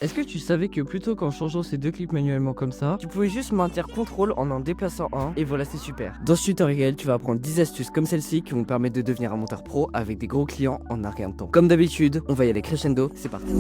Est-ce que tu savais que plutôt qu'en changeant ces deux clips manuellement comme ça, tu pouvais juste maintenir CTRL en déplaçant un, et voilà, c'est super. Dans ce tutoriel, tu vas apprendre 10 astuces comme celle-ci qui vont te permettre de devenir un monteur pro avec des gros clients en un rien de temps. Comme d'habitude, on va y aller crescendo, c'est parti.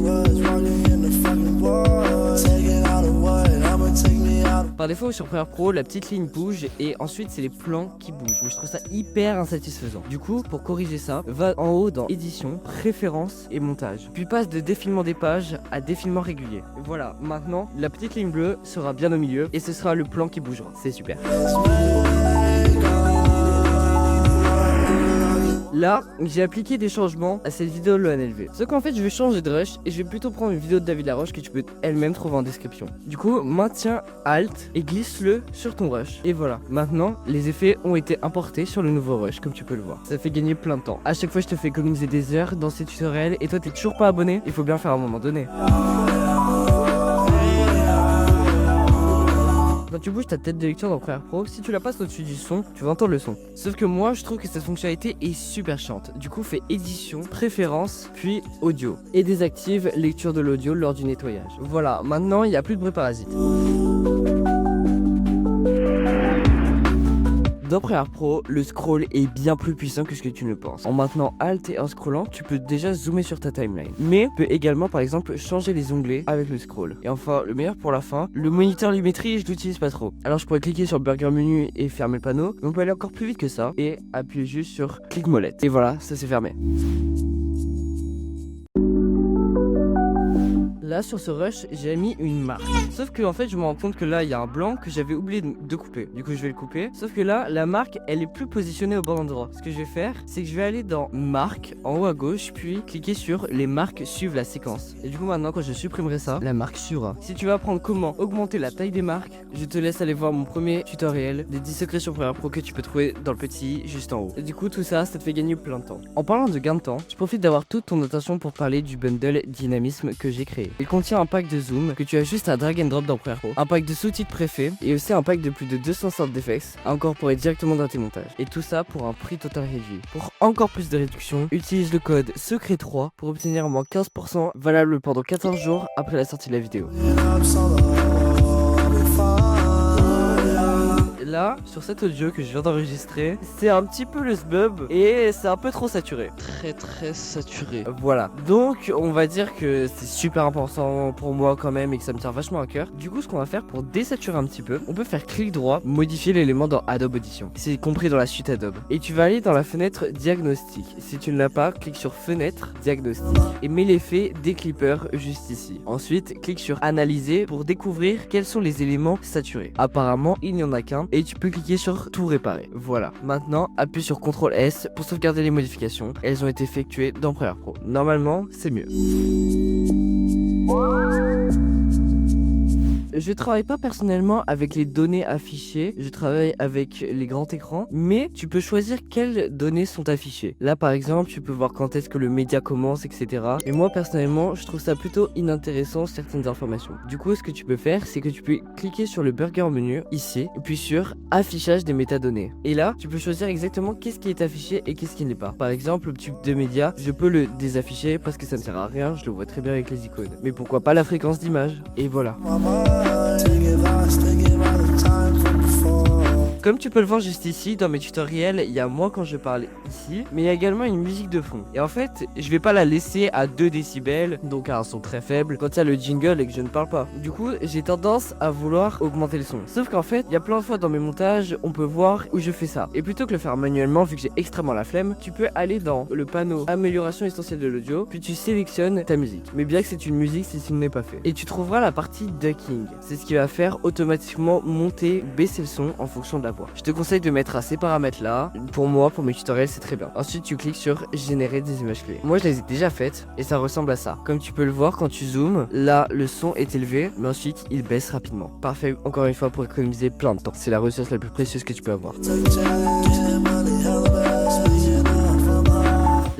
Par défaut sur Premiere Pro, la petite ligne bouge et ensuite c'est les plans qui bougent. Mais je trouve ça hyper insatisfaisant. Du coup, pour corriger ça, va en haut dans édition, préférences et montage. Puis passe de défilement des pages à défilement régulier. Voilà, maintenant la petite ligne bleue sera bien au milieu et ce sera le plan qui bougera. C'est super. Là, j'ai appliqué des changements à cette vidéo de l'ONLV. Sauf qu'en fait, je vais changer de rush et je vais plutôt prendre une vidéo de David Laroche que tu peux elle-même trouver en description. Du coup, maintiens Alt et glisse-le sur ton rush. Et voilà. Maintenant, les effets ont été importés sur le nouveau rush, comme tu peux le voir. Ça fait gagner plein de temps. À chaque fois, je te fais économiser des heures dans ces tutoriels et toi, t'es toujours pas abonné. Il faut bien faire à un moment donné. Quand tu bouges ta tête de lecture dans Premiere Pro, si tu la passes au-dessus du son, tu vas entendre le son. Sauf que moi, je trouve que cette fonctionnalité est super chiante. Du coup, fais édition, préférences, puis audio. Et désactive lecture de l'audio lors du nettoyage. Voilà, maintenant, il n'y a plus de bruit parasite. Dans Premiere Pro, le scroll est bien plus puissant que ce que tu ne penses. En maintenant Alt et en scrollant, tu peux déjà zoomer sur ta timeline. Mais tu peux également par exemple changer les onglets avec le scroll. Et enfin, le meilleur pour la fin, le moniteur Lumetri, je l'utilise pas trop. Alors je pourrais cliquer sur le burger menu et fermer le panneau, mais on peut aller encore plus vite que ça et appuyer juste sur clic molette. Et voilà, ça c'est fermé. Là sur ce rush j'ai mis une marque. Sauf que en fait je me rends compte que là il y a un blanc que j'avais oublié de couper. Du coup je vais le couper. Sauf que là la marque elle est plus positionnée au bon endroit. Ce que je vais faire c'est que je vais aller dans marque en haut à gauche, puis cliquer sur les marques suivent la séquence. Et du coup maintenant quand je supprimerai ça, la marque suivra. Si tu veux apprendre comment augmenter la taille des marques, je te laisse aller voir mon premier tutoriel des 10 secrets sur Premiere Pro que tu peux trouver dans le petit juste en haut. Et du coup tout ça, ça te fait gagner plein de temps. En parlant de gain de temps, je profite d'avoir toute ton attention pour parler du bundle dynamisme que j'ai créé. Il contient un pack de zoom que tu as juste à drag and drop dans Premiere Pro, un pack de sous-titres préfets et aussi un pack de plus de 200 sortes d'effets à incorporer directement dans tes montages. Et tout ça pour un prix total réduit. Pour encore plus de réduction, utilise le code SECRET3 pour obtenir moins 15% valable pendant 14 jours après la sortie de la vidéo. Là, sur cet audio que je viens d'enregistrer, c'est un petit peu le sbub et c'est un peu trop saturé. Très saturé. Voilà. Donc, on va dire que c'est super important pour moi quand même et que ça me tient vachement à cœur. Du coup, ce qu'on va faire pour désaturer un petit peu, on peut faire clic droit, modifier l'élément dans Adobe Audition. C'est compris dans la suite Adobe. Et tu vas aller dans la fenêtre diagnostic. Si tu ne l'as pas, clique sur fenêtre diagnostic et mets l'effet des clippers juste ici. Ensuite, clique sur analyser pour découvrir quels sont les éléments saturés. Apparemment, il n'y en a qu'un. Et tu peux cliquer sur tout réparer. Voilà. Maintenant, appuie sur CTRL S pour sauvegarder les modifications. Elles ont été effectuées dans Premiere Pro. Normalement, c'est mieux. Je travaille pas personnellement avec les données affichées, je travaille avec les grands écrans, mais tu peux choisir quelles données sont affichées. Là par exemple, tu peux voir quand est-ce que le média commence, etc. Et moi personnellement, je trouve ça plutôt inintéressant certaines informations. Du coup, ce que tu peux faire, c'est que tu peux cliquer sur le burger menu ici, et puis sur affichage des métadonnées. Et là, tu peux choisir exactement qu'est-ce qui est affiché et qu'est-ce qui n'est pas. Par exemple, le type de média, je peux le désafficher parce que ça ne sert à rien, je le vois très bien avec les icônes. Mais pourquoi pas la fréquence d'image? Et voilà. Comme tu peux le voir juste ici, dans mes tutoriels, il y a moi quand je parle ici, mais il y a également une musique de fond. Et en fait, je vais pas la laisser à 2 décibels, donc à un son très faible, quand il y a le jingle et que je ne parle pas. Du coup, j'ai tendance à vouloir augmenter le son. Sauf qu'en fait, il y a plein de fois dans mes montages, on peut voir où je fais ça. Et plutôt que le faire manuellement, vu que j'ai extrêmement la flemme, tu peux aller dans le panneau amélioration essentielle de l'audio, puis tu sélectionnes ta musique. Mais bien que c'est une musique si ce n'est pas fait. Et tu trouveras la partie ducking. C'est ce qui va faire automatiquement monter, baisser le son en fonction de la voix. Je te conseille de mettre à ces paramètres là. Pour moi, pour mes tutoriels, c'est très bien. Ensuite, tu cliques sur générer des images clés. Moi, je les ai déjà faites et ça ressemble à ça. Comme tu peux le voir quand tu zoomes, là, le son est élevé, mais ensuite, il baisse rapidement. Parfait, encore une fois, pour économiser plein de temps. C'est la ressource la plus précieuse que tu peux avoir.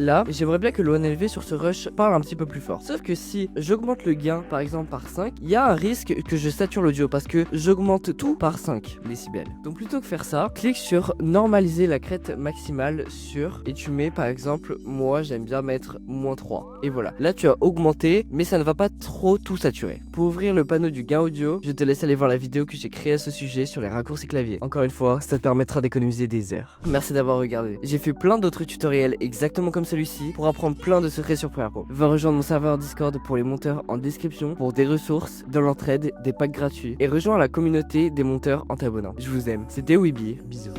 là, j'aimerais bien que l'ONLV sur ce rush parle un petit peu plus fort. Sauf que si j'augmente le gain par exemple par 5, il y a un risque que je sature l'audio parce que j'augmente tout par 5 décibels. Donc plutôt que faire ça, clique sur normaliser la crête maximale sur et tu mets par exemple, moi j'aime bien mettre -3. Et voilà, là tu as augmenté mais ça ne va pas trop tout saturer. Pour ouvrir le panneau du gain audio, je te laisse aller voir la vidéo que j'ai créée à ce sujet sur les raccourcis clavier. Encore une fois, ça te permettra d'économiser des heures. Merci d'avoir regardé. J'ai fait plein d'autres tutoriels exactement comme celui-ci pour apprendre plein de secrets sur Premiere Pro. Va rejoindre mon serveur Discord pour les monteurs en description pour des ressources, de l'entraide, des packs gratuits et rejoins la communauté des monteurs en t'abonnant. Je vous aime. C'était Weeby. Bisous.